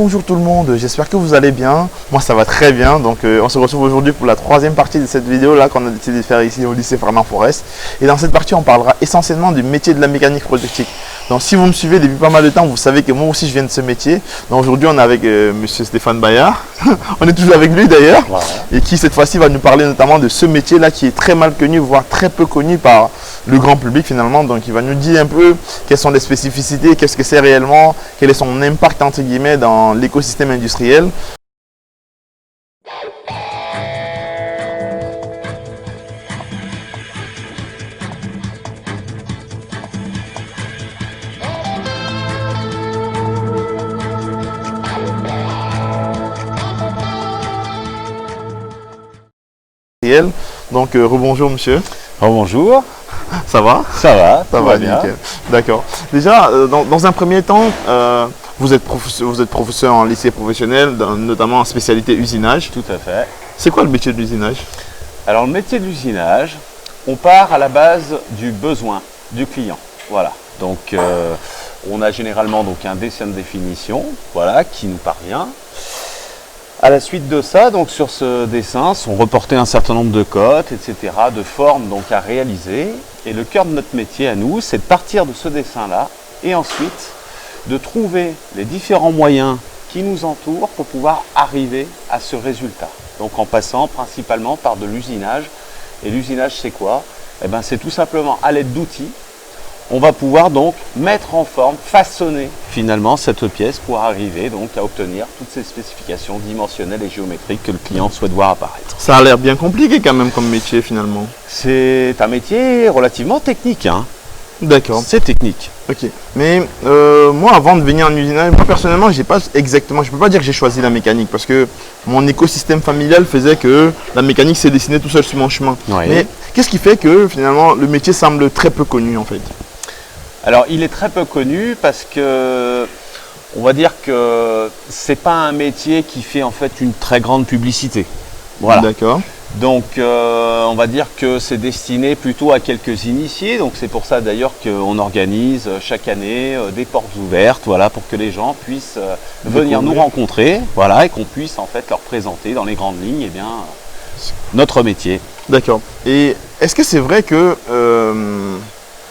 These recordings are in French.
Bonjour tout le monde, j'espère que vous allez bien. Moi ça va très bien, donc on se retrouve aujourd'hui pour la troisième partie de cette vidéo là qu'on a décidé de faire ici au lycée Fernand Forest. Et dans cette partie on parlera essentiellement du métier de la mécanique productique. Donc si vous me suivez depuis pas mal de temps, vous savez que moi aussi je viens de ce métier. Donc aujourd'hui on est avec monsieur Stéphane Bayard, on est toujours avec lui d'ailleurs, et qui cette fois-ci va nous parler notamment de ce métier là qui est très mal connu, voire très peu connu par le grand public finalement. Donc il va nous dire un peu quelles sont les spécificités, qu'est-ce que c'est réellement, quel est son impact entre guillemets dans l'écosystème industriel. Donc rebonjour monsieur. Rebonjour. Ça va? Ça va bien. nickel. D'accord. Déjà, dans un premier temps, vous êtes professeur en lycée professionnel, notamment en spécialité usinage. Tout à fait. C'est quoi le métier de l'usinage? Alors le métier de l'usinage, on part à la base du besoin du client. Voilà. Donc on a généralement donc un dessin de définition, voilà, qui nous parvient. À la suite de ça, donc sur ce dessin, sont reportés un certain nombre de cotes, etc., de formes donc à réaliser. Et le cœur de notre métier à nous, c'est de partir de ce dessin-là et ensuite de trouver les différents moyens qui nous entourent pour pouvoir arriver à ce résultat. Donc en passant principalement par de l'usinage. Et l'usinage, c'est quoi? Eh bien, c'est tout simplement à l'aide d'outils. On va pouvoir donc mettre en forme, façonner finalement cette pièce pour arriver donc à obtenir toutes ces spécifications dimensionnelles et géométriques que le client souhaite voir apparaître. Ça a l'air bien compliqué quand même comme métier finalement. C'est un métier relativement technique, hein. D'accord. C'est technique. Ok. Mais moi avant de venir en usinage, moi personnellement j'ai pas exactement, je peux pas dire que j'ai choisi la mécanique parce que mon écosystème familial faisait que la mécanique s'est dessinée tout seul sur mon chemin. Oui. Mais qu'est-ce qui fait que finalement le métier semble très peu connu en fait? Alors il est très peu connu parce que on va dire que c'est pas un métier qui fait en fait une très grande publicité. Voilà. D'accord. Donc on va dire que c'est destiné plutôt à quelques initiés. Donc c'est pour ça d'ailleurs qu'on organise chaque année des portes ouvertes, voilà, pour que les gens puissent venir nous rencontrer, voilà, et qu'on puisse en fait leur présenter dans les grandes lignes, eh bien, notre métier. D'accord. Et est-ce que c'est vrai que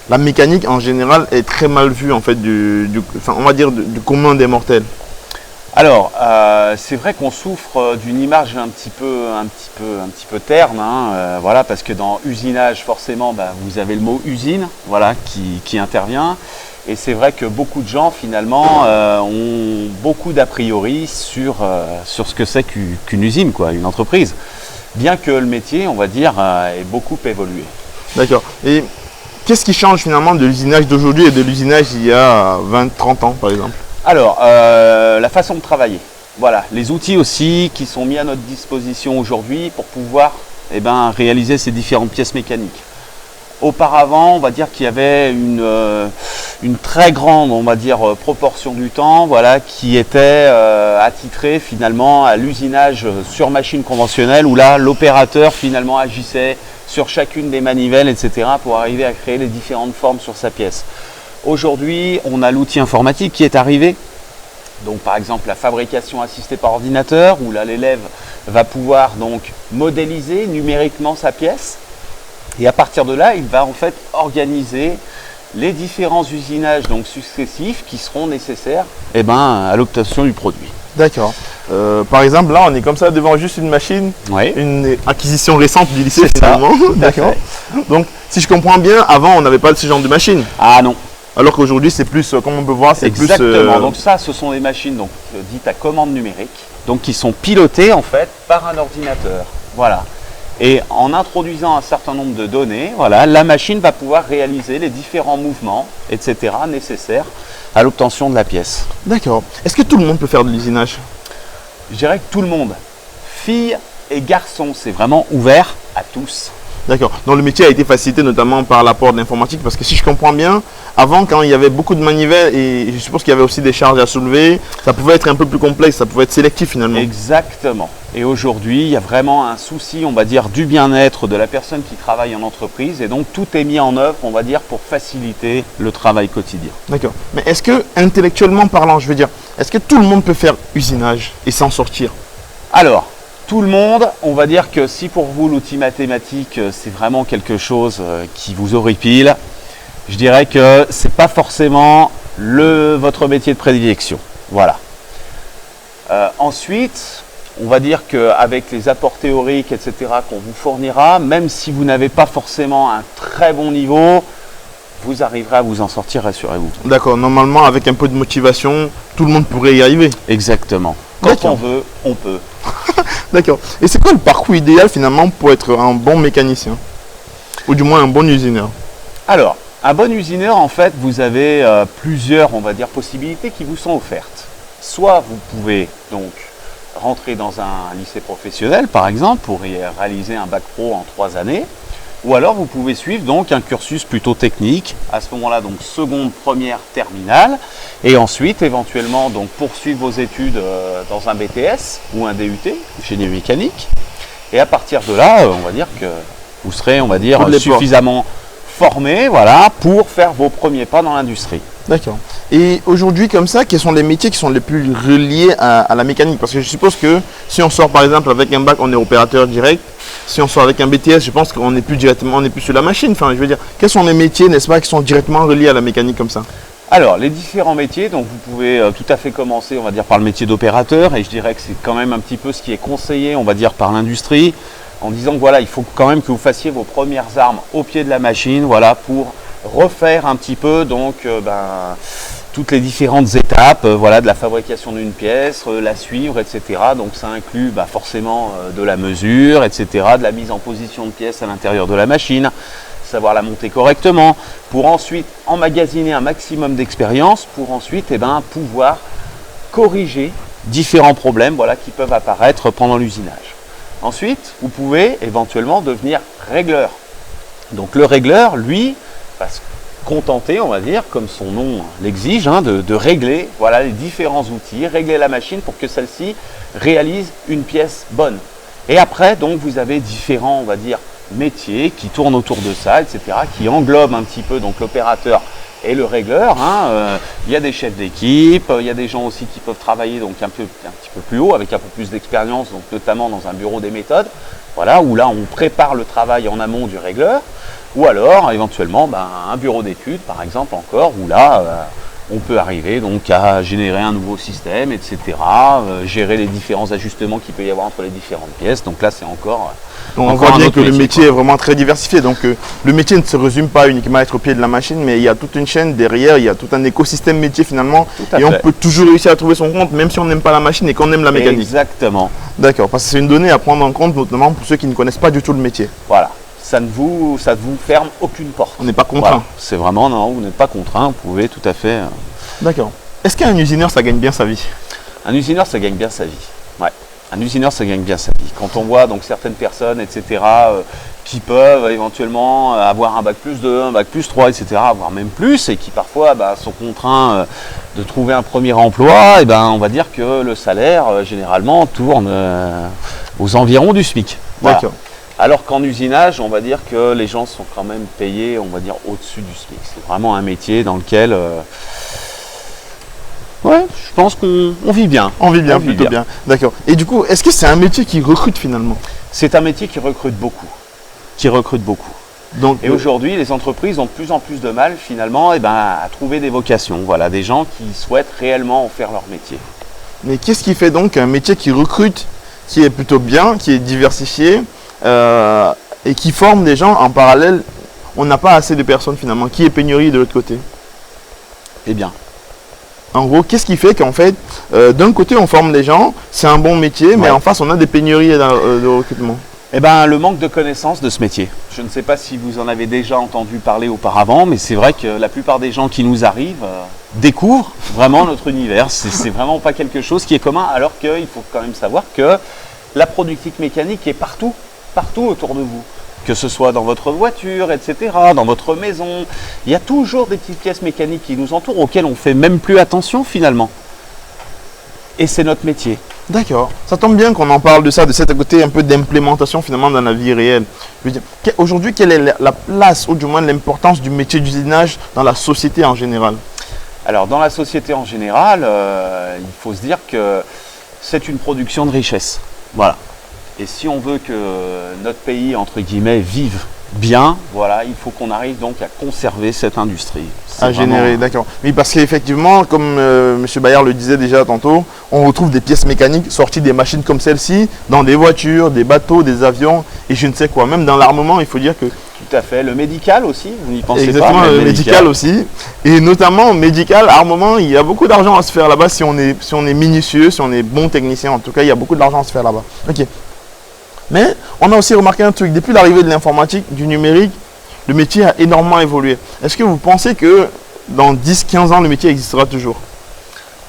la mécanique en général est très mal vue en fait on va dire du commun des mortels? Alors, c'est vrai qu'on souffre d'une image un petit peu terne, hein, voilà, parce que dans usinage, forcément, vous avez le mot usine, voilà, qui intervient. Et c'est vrai que beaucoup de gens, finalement, ont beaucoup d'a priori sur ce que c'est qu'une usine, quoi, une entreprise. Bien que le métier, on va dire, ait beaucoup évolué. D'accord. Et qu'est-ce qui change finalement de l'usinage d'aujourd'hui et de l'usinage il y a 20-30 ans, par exemple? Alors, la façon de travailler. Voilà, les outils aussi qui sont mis à notre disposition aujourd'hui pour pouvoir réaliser ces différentes pièces mécaniques. Auparavant, on va dire qu'il y avait une très grande, on va dire, proportion du temps, voilà, qui était attitrée finalement à l'usinage sur machine conventionnelle où là, l'opérateur finalement agissait sur chacune des manivelles, etc. pour arriver à créer les différentes formes sur sa pièce. Aujourd'hui, on a l'outil informatique qui est arrivé. Donc par exemple la fabrication assistée par ordinateur où là l'élève va pouvoir donc modéliser numériquement sa pièce et à partir de là il va en fait organiser les différents usinages donc successifs qui seront nécessaires à l'obtention du produit. D'accord. Par exemple là on est comme ça devant juste une machine, oui. Une acquisition récente du lycée finalement. D'accord. Donc si je comprends bien, avant on n'avait pas ce genre de machine. Ah non. Alors qu'aujourd'hui, c'est plus, comme on peut voir, c'est plus… Exactement. Donc ça, ce sont des machines donc, dites à commande numérique, donc qui sont pilotées en fait par un ordinateur. Voilà. Et en introduisant un certain nombre de données, voilà, la machine va pouvoir réaliser les différents mouvements, etc. nécessaires à l'obtention de la pièce. D'accord. Est-ce que tout le monde peut faire de l'usinage? Je dirais que tout le monde, filles et garçons, c'est vraiment ouvert à tous. D'accord. Donc le métier a été facilité notamment par l'apport de l'informatique parce que si je comprends bien, avant quand il y avait beaucoup de manivelles et je suppose qu'il y avait aussi des charges à soulever, ça pouvait être un peu plus complexe, ça pouvait être sélectif finalement. Exactement. Et aujourd'hui, il y a vraiment un souci, on va dire, du bien-être de la personne qui travaille en entreprise. Et donc, tout est mis en œuvre, on va dire, pour faciliter le travail quotidien. D'accord. Mais est-ce que, intellectuellement parlant, je veux dire, est-ce que tout le monde peut faire usinage et s'en sortir? Alors, tout le monde, on va dire que si pour vous, l'outil mathématique, c'est vraiment quelque chose qui vous horripile, je dirais que ce n'est pas forcément votre métier de prédilection. Voilà. Ensuite, on va dire qu'avec les apports théoriques, etc., qu'on vous fournira, même si vous n'avez pas forcément un très bon niveau, vous arriverez à vous en sortir, rassurez-vous. D'accord, normalement, avec un peu de motivation, tout le monde pourrait y arriver. Exactement. Quand on veut, on peut. D'accord. Et c'est quoi le parcours idéal finalement pour être un bon mécanicien? Ou du moins un bon usineur? Alors, un bon usineur, en fait, vous avez plusieurs, on va dire, possibilités qui vous sont offertes. Soit vous pouvez donc rentrer dans un lycée professionnel, par exemple, pour y réaliser un bac pro en 3 années. Ou alors vous pouvez suivre donc un cursus plutôt technique, à ce moment-là donc seconde, première, terminale, et ensuite éventuellement donc poursuivre vos études dans un BTS ou un DUT, génie mécanique. Et à partir de là, on va dire que vous serez, on va dire, suffisamment formé, voilà, pour faire vos premiers pas dans l'industrie. D'accord. Et aujourd'hui, comme ça, quels sont les métiers qui sont les plus reliés à la mécanique? Parce que je suppose que si on sort par exemple avec un bac, on est opérateur direct. Si on sort avec un BTS, je pense qu'on n'est plus directement, on n'est plus sur la machine. Enfin, je veux dire, quels sont les métiers, n'est-ce pas, qui sont directement reliés à la mécanique comme ça? Alors, les différents métiers, donc vous pouvez tout à fait commencer, on va dire, par le métier d'opérateur. Et je dirais que c'est quand même un petit peu ce qui est conseillé, on va dire, par l'industrie, en disant que voilà, il faut quand même que vous fassiez vos premières armes au pied de la machine, voilà, pour refaire un petit peu donc toutes les différentes étapes voilà, de la fabrication d'une pièce, la suivre, etc. Donc ça inclut forcément de la mesure, etc., de la mise en position de pièces à l'intérieur de la machine, savoir la monter correctement, pour ensuite emmagasiner un maximum d'expérience, pour ensuite pouvoir corriger différents problèmes voilà, qui peuvent apparaître pendant l'usinage. Ensuite, vous pouvez éventuellement devenir régleur. Donc le régleur, lui, va se contenter, on va dire, comme son nom l'exige, de régler voilà, les différents outils, régler la machine pour que celle-ci réalise une pièce bonne. Et après, donc, vous avez différents, on va dire, métiers qui tournent autour de ça, etc., qui englobent un petit peu donc l'opérateur et le régleur. Il y a des chefs d'équipe, il y a des gens aussi qui peuvent travailler donc un petit peu plus haut, avec un peu plus d'expérience, donc notamment dans un bureau des méthodes, voilà, où là on prépare le travail en amont du régleur. Ou alors, éventuellement, un bureau d'études, par exemple, encore, où là, on peut arriver donc à générer un nouveau système, etc., gérer les différents ajustements qu'il peut y avoir entre les différentes pièces. Donc là, c'est encore on voit bien que le métier est vraiment très diversifié. Donc, le métier ne se résume pas uniquement à être au pied de la machine, mais il y a toute une chaîne derrière, il y a tout un écosystème métier finalement. Et on peut toujours réussir à trouver son compte, même si on n'aime pas la machine et qu'on aime la mécanique. Exactement. D'accord, parce que c'est une donnée à prendre en compte, notamment pour ceux qui ne connaissent pas du tout le métier. Voilà. Ça ne vous ferme aucune porte. On n'est pas contraint. Voilà. C'est vraiment, non, vous n'êtes pas contraint, vous pouvez tout à fait. D'accord. Est-ce qu'un usineur, ça gagne bien sa vie? Un usineur, ça gagne bien sa vie. Ouais. Un usineur, ça gagne bien sa vie. Quand on voit donc certaines personnes, etc., qui peuvent éventuellement avoir un bac plus 2, un bac plus 3, etc., voire même plus, et qui parfois sont contraints de trouver un premier emploi, et on va dire que le salaire, généralement, tourne aux environs du SMIC. Voilà. D'accord. Alors qu'en usinage, on va dire que les gens sont quand même payés, on va dire, au-dessus du SMIC. C'est vraiment un métier dans lequel, ouais, je pense qu'on vit bien. On vit bien, plutôt bien. D'accord. Et du coup, est-ce que c'est un métier qui recrute finalement? C'est un métier qui recrute beaucoup. Donc, et aujourd'hui, les entreprises ont de plus en plus de mal finalement à trouver des vocations. Voilà, des gens qui souhaitent réellement en faire leur métier. Mais qu'est-ce qui fait donc un métier qui recrute, qui est plutôt bien, qui est diversifié et qui forme des gens en parallèle? On n'a pas assez de personnes finalement. Qui est pénurie de l'autre côté? Eh bien, en gros, qu'est-ce qui fait qu'en fait, d'un côté on forme des gens, c'est un bon métier, mais en face on a des pénuries de recrutement? Eh bien, le manque de connaissances de ce métier. Je ne sais pas si vous en avez déjà entendu parler auparavant, mais c'est vrai que la plupart des gens qui nous arrivent découvrent vraiment notre univers. C'est vraiment pas quelque chose qui est commun, alors qu'il faut quand même savoir que la productique mécanique est partout autour de vous. Que ce soit dans votre voiture, etc., dans votre maison. Il y a toujours des petites pièces mécaniques qui nous entourent, auxquelles on ne fait même plus attention finalement. Et c'est notre métier. D'accord. Ça tombe bien qu'on en parle de ça, de cet côté un peu d'implémentation finalement dans la vie réelle. Je veux dire, aujourd'hui, quelle est la place ou du moins l'importance du métier d'usinage dans la société en général? Alors dans la société en général, il faut se dire que c'est une production de richesse. Voilà. Et si on veut que notre pays, entre guillemets, vive bien, voilà, il faut qu'on arrive donc à conserver cette industrie. À générer, d'accord. Oui, parce qu'effectivement, comme M. Bayard le disait déjà tantôt, on retrouve des pièces mécaniques sorties des machines comme celle-ci, dans des voitures, des bateaux, des avions, et je ne sais quoi. Même dans l'armement, il faut dire que... Tout à fait. Le médical aussi, vous n'y pensez pas? Exactement, le médical aussi. Et notamment, médical, armement, il y a beaucoup d'argent à se faire là-bas si on est minutieux, si on est bon technicien. En tout cas, il y a beaucoup d'argent à se faire là-bas. Ok. Mais on a aussi remarqué un truc, depuis l'arrivée de l'informatique, du numérique, le métier a énormément évolué. Est-ce que vous pensez que dans 10-15 ans, le métier existera toujours?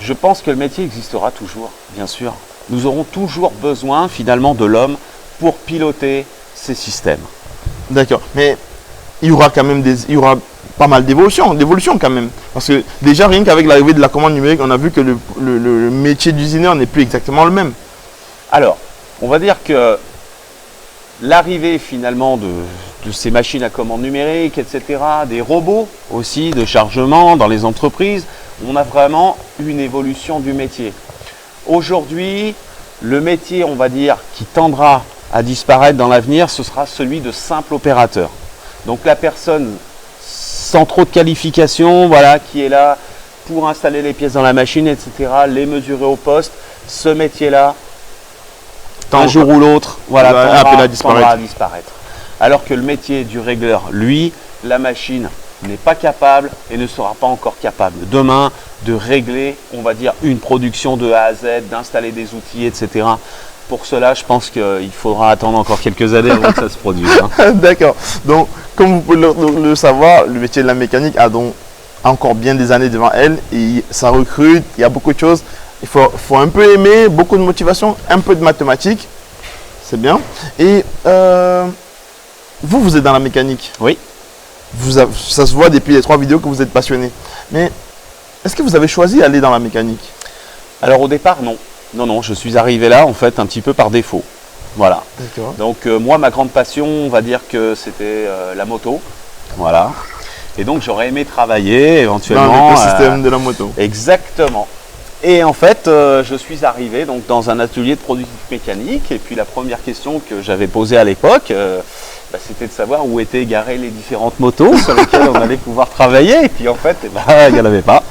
Je pense que le métier existera toujours, bien sûr. Nous aurons toujours besoin finalement de l'homme pour piloter ces systèmes. D'accord, mais il y aura quand même pas mal d'évolution quand même. Parce que déjà, rien qu'avec l'arrivée de la commande numérique, on a vu que le métier d'usineur n'est plus exactement le même. Alors, on va dire que l'arrivée finalement de ces machines à commande numérique, etc., des robots aussi de chargement dans les entreprises, on a vraiment une évolution du métier. Aujourd'hui, le métier, on va dire, qui tendra à disparaître dans l'avenir, ce sera celui de simple opérateur. Donc la personne sans trop de qualification, voilà, qui est là pour installer les pièces dans la machine, etc., les mesurer au poste, ce métier-là, un jour ou l'autre, voilà, tendra à disparaître. Alors que le métier du régleur, lui, la machine n'est pas capable et ne sera pas encore capable demain de régler, on va dire, une production de A à Z, d'installer des outils, etc. Pour cela, je pense qu'il faudra attendre encore quelques années avant que ça se produise. Hein. D'accord. Donc, comme vous pouvez le savoir, le métier de la mécanique a donc encore bien des années devant elle et ça recrute, il y a beaucoup de choses. Il faut un peu aimer, beaucoup de motivation, un peu de mathématiques. C'est bien. Et vous êtes dans la mécanique. Oui. Ça se voit depuis les 3 vidéos que vous êtes passionné. Mais est-ce que vous avez choisi d'aller dans la mécanique? Alors au départ, non. Non, je suis arrivé là en fait un petit peu par défaut. Voilà. D'accord. Donc moi, ma grande passion, on va dire que c'était la moto. Voilà. Et donc j'aurais aimé travailler éventuellement. Dans l'écosystème de la moto. Exactement. Et en fait, je suis arrivé donc, dans un atelier de production mécanique. Et puis la première question que j'avais posée à l'époque, c'était de savoir où étaient garées les différentes motos sur lesquelles on allait pouvoir travailler. Et puis en fait, il n'y en avait pas.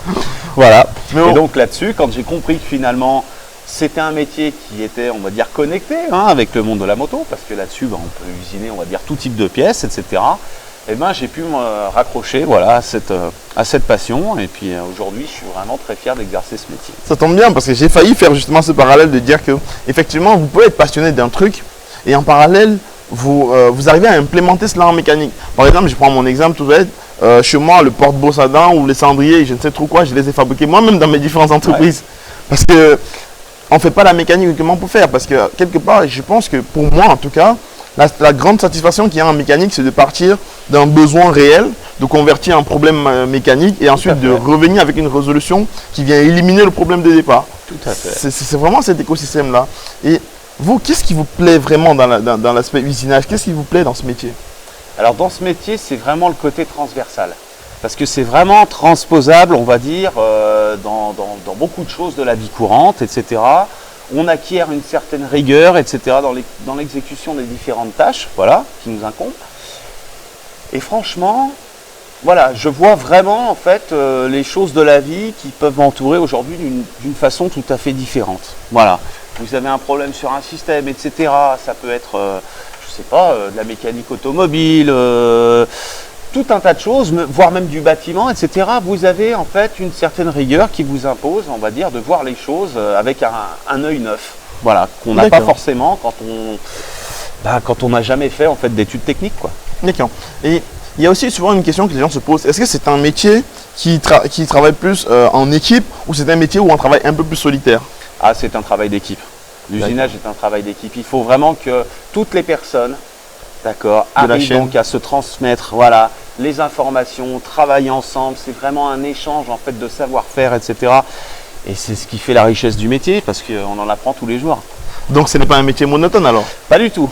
Voilà. Et donc là-dessus, quand j'ai compris que finalement, c'était un métier qui était, on va dire, connecté avec le monde de la moto, parce que là-dessus, on peut usiner, on va dire, tout type de pièces, etc. Et j'ai pu me raccrocher voilà, à cette passion. Et puis aujourd'hui, je suis vraiment très fier d'exercer ce métier. Ça tombe bien parce que j'ai failli faire justement ce parallèle de dire que effectivement, vous pouvez être passionné d'un truc et en parallèle, vous arrivez à implémenter cela en mécanique. Par exemple, je prends mon exemple tout bête. Chez moi, le porte-brosse à dents ou les cendriers, je ne sais trop quoi, je les ai fabriqués moi-même dans mes différentes entreprises. Ouais. Parce que on ne fait pas la mécanique uniquement pour faire. Parce que quelque part, je pense que pour moi en tout cas, la grande satisfaction qu'il y a en mécanique, c'est de partir d'un besoin réel, de convertir un problème mécanique et ensuite de revenir avec une résolution qui vient éliminer le problème de départ. Tout à fait. C'est vraiment cet écosystème-là. Et vous, qu'est-ce qui vous plaît vraiment dans l'aspect usinage? Qu'est-ce qui vous plaît dans ce métier? Alors dans ce métier, c'est vraiment le côté transversal. Parce que c'est vraiment transposable, on va dire, dans beaucoup de choses de la vie courante, etc. On acquiert une certaine rigueur, etc. dans l'exécution des différentes tâches, voilà, qui nous incombent. Et franchement, voilà, je vois vraiment en fait les choses de la vie qui peuvent m'entourer aujourd'hui d'une façon tout à fait différente. Voilà, vous avez un problème sur un système, etc. Ça peut être, je sais pas, de la mécanique automobile, tout un tas de choses, voire même du bâtiment, etc. Vous avez en fait une certaine rigueur qui vous impose, on va dire, de voir les choses avec un œil neuf. Voilà, qu'on n'a pas forcément quand on n'a jamais fait en fait d'études techniques, quoi. D'accord. Et il y a aussi souvent une question que les gens se posent. Est-ce que c'est un métier qui travaille plus en équipe ou c'est un métier où on travaille un peu plus solitaire? Ah, c'est un travail d'équipe. L'usinage est un travail d'équipe. Il faut vraiment que toutes les personnes, d'accord, arrivent donc à se transmettre, voilà, les informations, travailler ensemble. C'est vraiment un échange en fait de savoir-faire, etc. Et c'est ce qui fait la richesse du métier parce qu'on en apprend tous les jours. Donc ce n'est pas un métier monotone alors? Pas du tout.